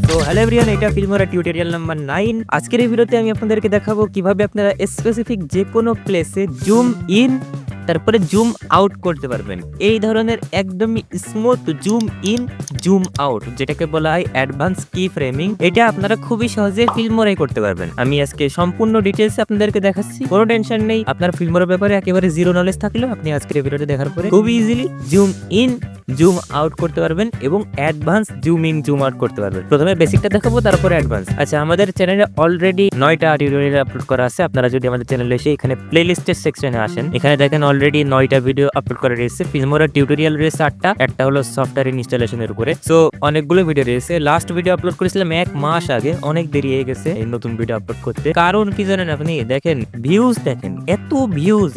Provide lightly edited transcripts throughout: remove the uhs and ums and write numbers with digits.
তো hello everyone, এটা Filmora tutorial number 9। আজকের এই ভিডিওতে আমি আপনাদেরকে দেখাবো কিভাবে আপনারা স্পেসিফিক যে কোনো প্লেসে জুম ইন তারপরে জুম আউট করতে পারবেন। এই ধরনের একদমই smooth zoom in zoom out, যেটাকে বলা হয় অ্যাডভান্স কি ফ্রেমিং, এটা আপনারা খুবই সহজে ফিল্মোরায় করতে পারবেন। আমি আজকে সম্পূর্ণ ডিটেইলস আপনাদেরকে দেখাচ্ছি, কোনো টেনশন নেই। আপনার ফিল্মোরা ব্যাপারে একেবারে জিরো নলেজ থাকলেও আপনি আজকের এই ভিডিওটা দেখার পরে খুব easily zoom in zoom out করতে পারবেন এবং advance zoom in zoom out করতে পারবেন। প্রথমে বেসিকটা দেখাবো, তারপরে অ্যাডভান্স। আচ্ছা, আমাদের চ্যানেলে অলরেডি 9টা টিউটোরিয়াল আপলোড করা আছে। আপনারা যদি আমাদের চ্যানেলে এসে এখানে প্লেলিস্টের সেকশনে আসেন, এখানে দেখেন অলরেডি 9টা ভিডিও আপলোড করা রয়েছে। ফিল্মোরা টিউটোরিয়াল রয়েছে 8টা, একটা হলো সফটওয়্যার ইনস্টলেশনের উপরে। সো অনেকগুলো ভিডিও রয়েছে। লাস্ট ভিডিও আপলোড করেছিলাম 1 মাস আগে, অনেক দেরি হয়ে গেছে এই নতুন ভিডিও আপলোড করতে। কারণ কি জানেন আপনি? দেখেন ভিউজ, দেখেন এত ভিউজ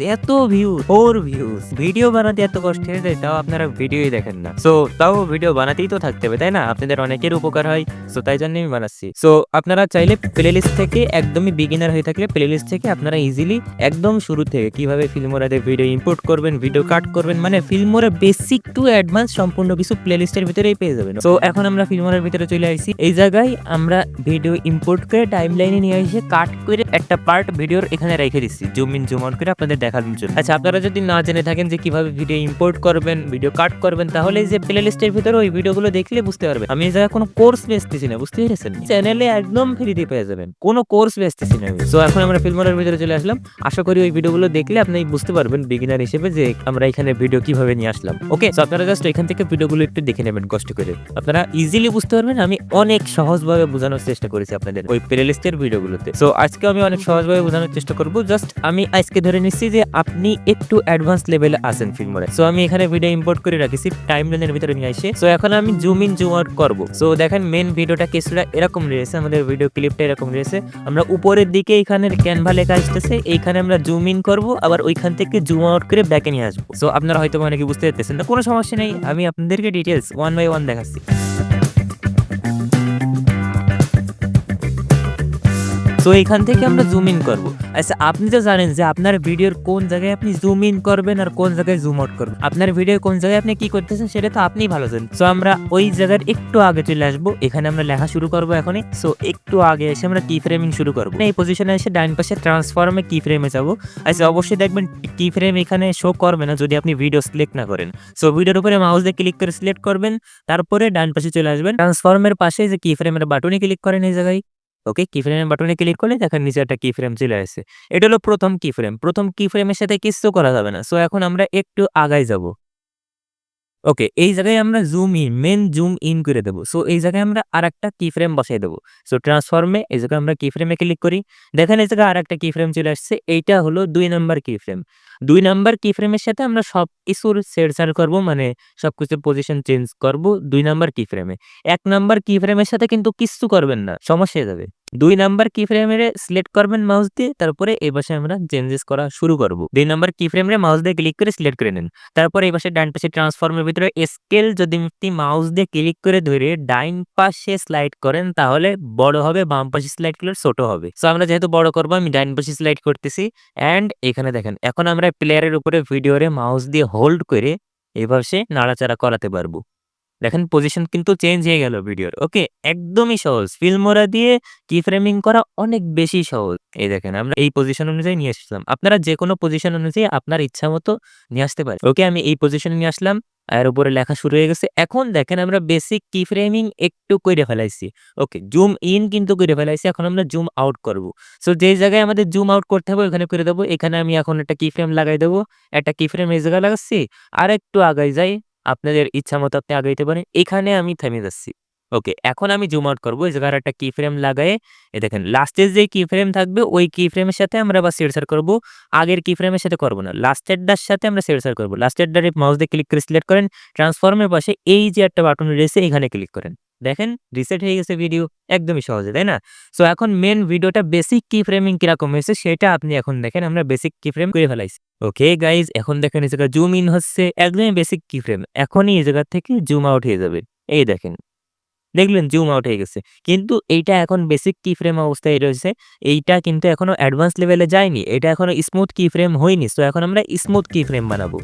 4 ভিউজ। ভিডিও বানাতে এত কষ্ট হয়ে যায়, তাও আপনারা ভিডিওই দেখেন না। সো তাও ভিডিও বানাতেই তো থাকতে হবে, তাই না? আপনাদের অনেকের উপকার হয়, সো তাই জন্য আমি বানাচ্ছি। সো আপনারা চাইলে প্লেলিস্ট থেকে, একদমই বিগিনার হয়ে থাকলে প্লেলিস্ট থেকে আপনারা ইজিলি একদম শুরু থেকে কিভাবে ফিল্মোরাতে ভিডিও ইম্পোর্ট করবেন, ভিডিও কাট করবেন, মানে ফিল্মোরা বেসিক টু অ্যাডভান্স সম্পূর্ণ কিছু প্লেলিস্টের ভিতরেই পেয়ে যাবেন। সো এখন আমরা ফিল্মোরার ভিতরে চলে আসছি। এই জায়গায় আমরা ভিডিও ইম্পোর্ট করে টাইমলাইনে নিয়ে এসে কাট করে একটা পার্ট ভিডিওর এখানে রেখে দিচ্ছি, জুম ইন জুম আউট করে আপনাদের দেখানোর জন্য। আচ্ছা, আপনারা যদি না জেনে থাকেন যে কিভাবে ভিডিও ইম্পোর্ট করবেন, ভিডিও কাট করবেন, তাহলে এই যে প্লেলিস্টের ভিতরে ওই ভিডিওগুলো দেখলে বুঝতে পারবেন। আমি এই জায়গায় কোনো কোর্স বেচতেছি না, বুঝতে পেরেছেন? চ্যানেলে একদম ফ্রিতে পেয়ে যাবেন, কোনো কোর্স বেচতেছি না আমি। সো এখন আমরা ফিল্মোরার ভিতরে চলে আসলাম। আশা করি ওই ভিডিওগুলো দেখলে আপনি বুঝতে পারবেন বিগিনার হিসেবে যে আমরা এখানে ভিডিও কিভাবে নিয়ে আসলাম। ওকে, সো আপনারা জাস্ট এখান থেকে ভিডিওগুলো একটু দেখে নেবেন কষ্ট করে, আপনারা ইজিলি বুঝতে পারবেন। আমি অনেক সহজভাবে বোঝানোর চেষ্টা করেছি আপনাদের ওই প্লেলিস্টের ভিডিওগুলোতে। সো আজকে আমি অনেক সহজভাবে বোঝানোর চেষ্টা করব। জাস্ট আমি আজকে ধরে নিচ্ছি যে আপনি একটু অ্যাডভান্স লেভেলে আছেন ফিল্মোরায়। সো আমি এখানে ভিডিও ইম্পোর্ট করে রাখছি টাইমলাইনের ভিতরে নিয়ে আসে। সো এখন আমি জুম ইন জুম আউট করব। সো দেখেন মেন ভিডিওটা কিছুটা এরকম রয়েছে, আমাদের ভিডিও ক্লিপটা এরকম রয়েছে। আমরা উপরের দিকে এখানে ক্যানভা লেখা আসতেছে, এইখানে আমরা জুম ইন করব, আবার ওইখান থেকে জুম আউট করে ব্যাকে নিয়ে আসবো। সো আপনারা হয়তো অনেকে বুঝতে পারতেছেন না, কোনো সমস্যা নেই, আমি আপনাদেরকে ডিটেলস 1 বাই 1 দেখাচ্ছি। তো এখান থেকে আমরা জুম ইন করব। আচ্ছা, আপনি তো জানেন যে আপনার ভিডিওর কোন জায়গায় আপনি জুম ইন করবেন আর কোন জায়গায় জুম আউট করবেন। আপনার ভিডিও কোন জায়গায় আপনি কি করতেছেন সেটা তো আপনিই ভালো জানেন। সো আমরা ওই জায়গার একটু আগে চলে আসবো, এখানে আমরা লেখা শুরু করবো এখনই। সো একটু আগে এসে আমরা কি ফ্রেমিং শুরু করবো। এই পজিশনে এসে ডান পাশে ট্রান্সফর্মে কি ফ্রেমে যাবো। আচ্ছা, অবশ্যই দেখবেন কি ফ্রেম এখানে শো করবে না যদি আপনি ভিডিও সিলেক্ট না করেন। সো ভিডিওর উপরে মাউস দিয়ে ক্লিক করে সিলেক্ট করবেন, তারপরে ডান পাশে চলে আসবেন, ট্রান্সফর্মের পাশে যে কি ফ্রেমের বাটনে ক্লিক করেন এই জায়গায়। ওকে, কি ফ্রেমের বাটনে ক্লিক করলে দেখেন নিচে একটা কি ফ্রেম চলে আসে। এটা হলো প্রথম কি ফ্রেম। প্রথম কি ফ্রেমের সাথে কিছু করা যাবে না। সো এখন আমরা একটু আগাই যাব। ওকে, এই জায়গায় আমরা জুম ইন করে দেবো। সো এই জায়গায় আমরা আরেকটা কি ফ্রেম বসাই দেবো। সো ট্রান্সফর্মে এই জায়গায় আমরা কি ফ্রেমে ক্লিক করি, দেখেন এই জায়গায় আরেকটা কি ফ্রেম চলে আসছে। এইটা হলো 2 নাম্বার কি ফ্রেম। 2 নাম্বার কি ফ্রেমের সাথে আমরা সব কিছুর ছেড়ছাড় করবো, মানে সবকিছু পজিশন চেঞ্জ করবো 2 নাম্বার কি ফ্রেমে। 1 নাম্বার কি ফ্রেমের সাথে কিন্তু কিচ্ছু করবেন না, সমস্যা হয়ে যাবে। 2 নাম্বার কি ফ্রেমের সিলেক্ট করবেন মাউস দিয়ে, তারপরে এই পাশে আমরা চেঞ্জেস করা শুরু করব। 2 নাম্বার কি ফ্রেমে মাউস দিয়ে ক্লিক করে সিলেক্ট করে নেন। তারপরে এই পাশে ডান পাশে ট্রান্সফর্মের ভিতরে স্কেল যদি আপনি মাউস দিয়ে ক্লিক করে ধরে ডাইন পাশে স্লাইড করেন তাহলে বড় হবে, বাম পাশে স্লাইড করলে ছোট হবে। সো আমরা যেহেতু বড় করবো, আমি ডাইন পাশে স্লাইড করতেছি। এন্ড এখানে দেখেন এখন আমরা প্লেয়ারের উপরে ভিডিওরে মাউস দিয়ে হোল্ড করে এভাবে নাড়াচাড়া করাতে পারবো। দেখেন পজিশন কিন্তু চেঞ্জ হয়ে গেল ভিডিওর। ওকে, একদমই সহজ। ফিল্মোরা দিয়ে কি ফ্রেমিং করা অনেক বেশি সহজ। এই দেখেন আমরা এই পজিশন অনুযায়ী নিয়ে আসলাম। আপনারা যে কোনো পজিশন অনুযায়ী আপনার ইচ্ছা মতো নিয়ে আসতে পারেন। ওকে, আমি এই পজিশনে নিয়ে আসলাম, আর উপরে লেখা শুরু হয়ে গেছে। এখন দেখেন আমরা বেসিক কি ফ্রেমিং একটু করে ফেলাইছি। ওকে, জুম ইন কিন্তু করে ফেলাইছি, এখন আমরা জুম আউট করব। সো যেই জায়গায় আমাদের জুম আউট করতে হবে ওখানে করে দেবো। এখানে আমি এখন একটা কি ফ্রেম লাগাই দেবো, একটা কি ফ্রেম এই জায়গায় লাগাচ্ছি, আর একটু আগাই যাই, আপনাদের ইচ্ছা মতো আপনি আগাইতে পারেন। এখানে আমি থেমে যাচ্ছি। ওকে, এখন আমি জুম আউট করবো, এই জায়গায় একটা কি ফ্রেম লাগায়ে দেখেন লাস্টের যে কি ফ্রেম থাকবে ওই কি ফ্রেমের সাথে আমরা আবার ছেড়ছাড় করবো, আগের কি ফ্রেমের সাথে করবো না, লাস্টেরটার সাথে আমরা ছেড়ছাড় করবো। লাস্টেরটারে মাউস দিয়ে ক্লিক করে সিলেক্ট করেন, ট্রান্সফর্মের পাশে এই যে একটা বাটন রয়েছে এখানে ক্লিক করেন, দেখেন রিসেট হয়ে গেছে ভিডিও, একদমই সহজে, তাই না? সো এখন মেন ভিডিওটা বেসিক কি ফ্রেমিং কিরকম হয়েছে সেটা আপনি এখন দেখেন, আমরা বেসিক কি ফ্রেম করে ফেলাইছি। ওকে গাইজ, এখন দেখেন এই জায়গা জুম ইন হচ্ছে, একদমই বেসিক কি ফ্রেম। এখনই এই জায়গা থেকে জুম আউট হয়ে যাবে, এই দেখেন, দেখলেন জুম আউট হয়ে গেছে। কিন্তু এইটা এখন বেসিক কি ফ্রেম অবস্থায় রয়েছে, এইটা কিন্তু এখনো অ্যাডভান্স লেভেলে যায়নি, এটা এখনো স্মুথ কি ফ্রেম হয়নি। সো এখন আমরা স্মুথ কি ফ্রেম বানাবো।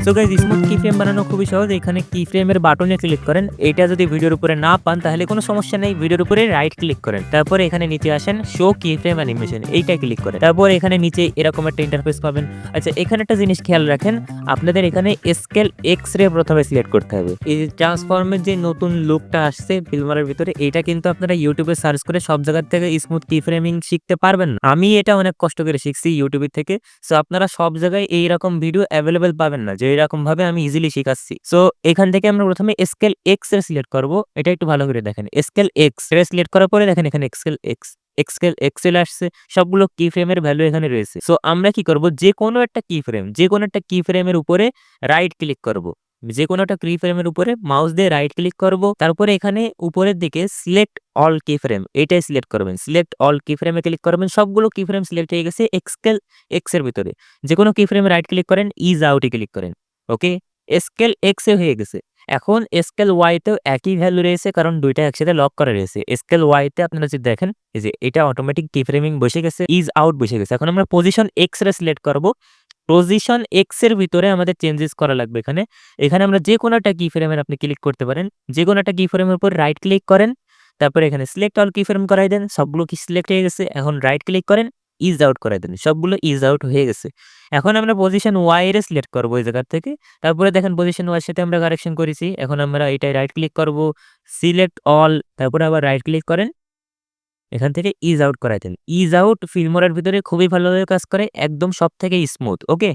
সো গাইস স্মুথ কি ফ্রেম বানানো খুবই সহজ। এখানে কি ফ্রেমের বাটনে ক্লিক করেন। এটা যদি ভিডিওর উপরে না পান তাহলে কোনো সমস্যা নেই, ভিডিওর উপরে রাইট ক্লিক করেন। তারপর এখানে নিচে আসেন শো কি ফ্রেম অ্যানিমেশন, এইটা ক্লিক করেন। তারপর এখানে নিচে এরকম একটা ইন্টারফেস পাবেন। আচ্ছা এখানে একটা জিনিস খেয়াল রাখেন, আপনাদের এখানে স্কেল এক্স রে প্রথমে সিলেক্ট করতে হবে। এই ট্রান্সফর্মের যে নতুন লুকটা আসছে ফিল্মোরার ভিতরে, এটা কিন্তু আপনারা ইউটিউবে সার্চ করে সব জায়গা থেকে স্মুথ কি ফ্রেমিং শিখতে পারবেন না। আমি এটা অনেক কষ্ট করে শিখছি ইউটিউব থেকে। সো আপনারা সব জায়গায় এইরকম ভিডিও অ্যাভেলেবেল পাবেন না যে এরকম ভাবে আমি ইজিলি শিখাচ্ছি। সো এখান থেকে আমরা প্রথমে স্কেল এক্স এর সিলেক্ট করব। এটা একটু ভালো করে দেখেন, স্কেল এক্স এর সিলেক্ট করার পরে দেখেন এখানে স্কেল এক্স স্কেল এক্সেল আসছে, সবগুলো কি ফ্রেমের ভ্যালু এখানে রয়েছে। সো আমরা কি করব, যে কোনো একটা কি ফ্রেমের উপরে রাইট ক্লিক করব। যে কোনো একটা কি ফ্রেমের উপরে মাউস দিয়ে রাইট ক্লিক করব। তারপরে এখানে উপরের দিকে সিলেক্ট অল কি ফ্রেম, এটাই সিলেক্ট করবেন। সিলেক্ট অল কি ফ্রেমে ক্লিক করবেন। সবগুলো কি ফ্রেম সিলেক্ট হয়ে গেছে স্কেল এক্স এর ভিতরে। যে কোনো কি ফ্রেমে রাইট ক্লিক করেন, ইজ আউটে ক্লিক করেন। ওকে, স্কেল এক্স এ হয়ে গেছে। এখন স্কেল ওয়াই তেও একই ভ্যালু রয়েছে, কারণ দুইটা একসাথে লক করা রয়েছে। স্কেল ওয়াই তে আপনারা যদি দেখেন এই যে এটা অটোমেটিক কি ফ্রেমিং বসে গেছে, ইজ আউট বসে গেছে। এখন আমরা পজিশন এক্স রে সিলেক্ট করব। পজিশন এক্স এর ভিতরে আমাদের চেঞ্জেস করা লাগবে। এখানে এখানে আমরা যে কোনো একটা কি ফ্রেমের আপনি ক্লিক করতে পারেন। যে কোনো একটা কি ফ্রেমের উপর রাইট ক্লিক করেন। তারপরে এখানে সিলেক্ট অল কি ফ্রেম করাই দেন, সবগুলো কি সিলেক্ট হয়ে গেছে। এখন রাইট ক্লিক করেন, ইজ আউট করাই দেন, সবগুলো ইজ আউট হয়ে গেছে। এখন আমরা পজিশন ওয়াই এর সিলেক্ট করবো এই জায়গা থেকে। তারপরে দেখেন পজিশন ওয়াই এর সাথে আমরা কারেকশন করেছি। এখন আমরা এটাই রাইট ক্লিক করব, সিলেক্ট অল, তারপরে আবার রাইট ক্লিক করেন, এখান থেকে ইজ আউট করাই দেন। ইজ আউট ফিল্মোরার ভিতরে খুবই ভালোভাবে কাজ করে, একদম সব থেকে স্মুথ। ওকে,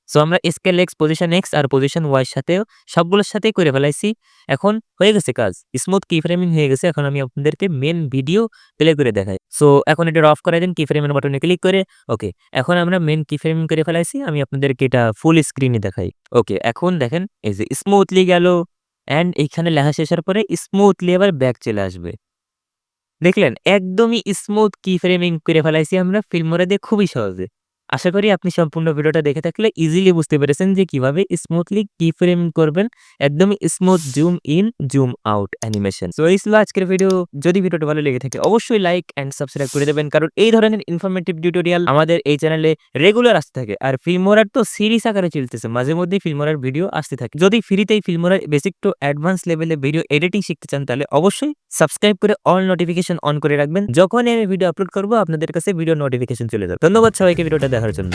সো আমরা স্কেল এক্স, পজিশন এক্স আর পজিশন ওয়াই সাথেও সবগুলোর সাথেই করে ফেলাইছি। এখন হয়ে গেছে কাজ, স্মুথ কি ফ্রেমিং হয়ে গেছে। এখন আমি আপনাদেরকে মেন ভিডিও প্লে করে দেখাই। সো এখন এটা অফ করে দেন কি ফ্রেমের বাটনে ক্লিক করে। ওকে, এখন আমরা মেন কি ফ্রেমিং করে ফেলাইছি। আমি আপনাদেরকে এটা ফুল স্ক্রিনে দেখাই। ওকে, এখন দেখেন এই যে স্মুথলি গেল, অ্যান্ড এইখানে লেখা শেষের পরে স্মুথলি আবার ব্যাক চলে আসবে। দেখলেন একদমই স্মুথ কি ফ্রেমিং করে ফেলাইছি আমরা ফিল্মোরা দিয়ে খুবই সহজে। আশা করি আপনি সম্পূর্ণ ভিডিওটা দেখে থাকলে ইজিলি বুঝতে পেরেছেন যে কিভাবে স্মুথলি কি ফ্রেমিং করবেন, একদমই smooth zoom in zoom out animation. So এই ছিল আজকের ভিডিও। যদি ভিডিওটা ভালো লেগে থাকে অবশ্যই লাইক এন্ড সাবস্ক্রাইব করে দেবেন, কারণ এই ধরনের ইনফরমেটিভ টিউটোরিয়াল আমাদের এই চ্যানেলে রেগুলার আসতে থাকে। আর ফিল্মোরার তো সিরিজ আকারে চলতেছে, মাঝে মধ্যে ফিল্মোরার ভিডিও আসতে থাকে। যদি ফ্রিতেই ফিল্মোরার বেসিক টু অ্যাডভান্স লেভেলে ভিডিও এডিটিং শিখতে চান তাহলে অবশ্যই সাবস্ক্রাইব করে অল নোটিফিকেশন অন করে রাখবেন। যখন আমি ভিডিও আপলোড করব আপনাদের কাছে ভিডিও নোটিফিকেশন চলে যাবে। ধন্যবাদ সবাইকে ভিডিওটা দেখার জন্য।